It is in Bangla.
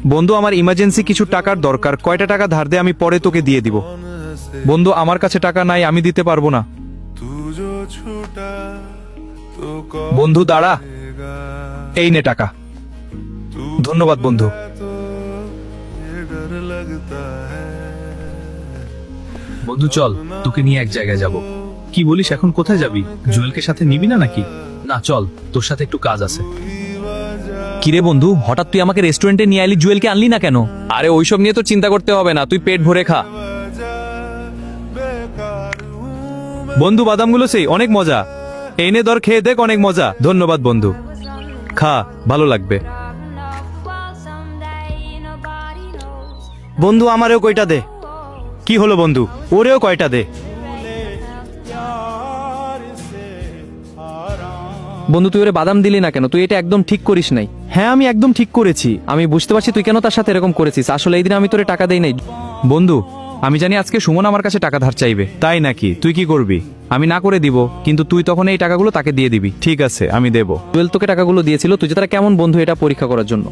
বন্ধু, আমার ইমার্জেন্সি কিছু টাকার দরকার। কয়টা টাকা ধার দে, আমি পরে তোকে দিয়ে দিব। বন্ধু, আমার কাছে টাকা নাই, আমি দিতে পারবো না। বন্ধু দাঁড়া, এই নে টাকা। ধন্যবাদ বন্ধু। বন্ধু চল, তোকে নিয়ে এক জায়গায় যাব। কি বলিস, এখন কোথায় যাবি? জুয়েলকে সাথে নিবি না নাকি? না চল, তোর সাথে একটু কাজ আছে। কিরে বন্ধু, হঠাৎ তুই আমাকে রেস্টুরেন্টে নিয়ে আইলি, জুয়েলকে আনলি না কেন? আরে ওইসব নিয়ে তো চিন্তা করতে হবে না, তুই পেট ভরে খা। বন্ধু, বাদামগুলো সেই অনেক মজা। এই নে ধর, খেয়ে দেখ, অনেক মজা। ধন্যবাদ বন্ধু, খা, ভালো লাগবে। বন্ধু আমারেও কয়টা দে। কি হলো বন্ধু, ওরেও কয়টা দে। বন্ধু তুই ওরে বাদাম দিলি না কেন? তুই এটা একদম ঠিক করিস নাই। হ্যাঁ, আমি একদম ঠিক করেছি। আমি বুঝতে পারছি তুই কেন তার সাথে এরকম করেছিস। আসলে এই দিন আমি তোরে টাকা দেই নাই। বন্ধু, আমি জানি আজকে সুমন আমার কাছে টাকা ধার চাইবে। তাই নাকি? তুই কি করবি? আমি না করে দিব, কিন্তু তুই তখন এই টাকাগুলো তাকে দিয়ে দিবি। ঠিক আছে, আমি দেব। জুয়েল তোকে টাকাগুলো দিয়েছিল, তুই যে তারা কেমন বন্ধু এটা পরীক্ষা করার জন্য।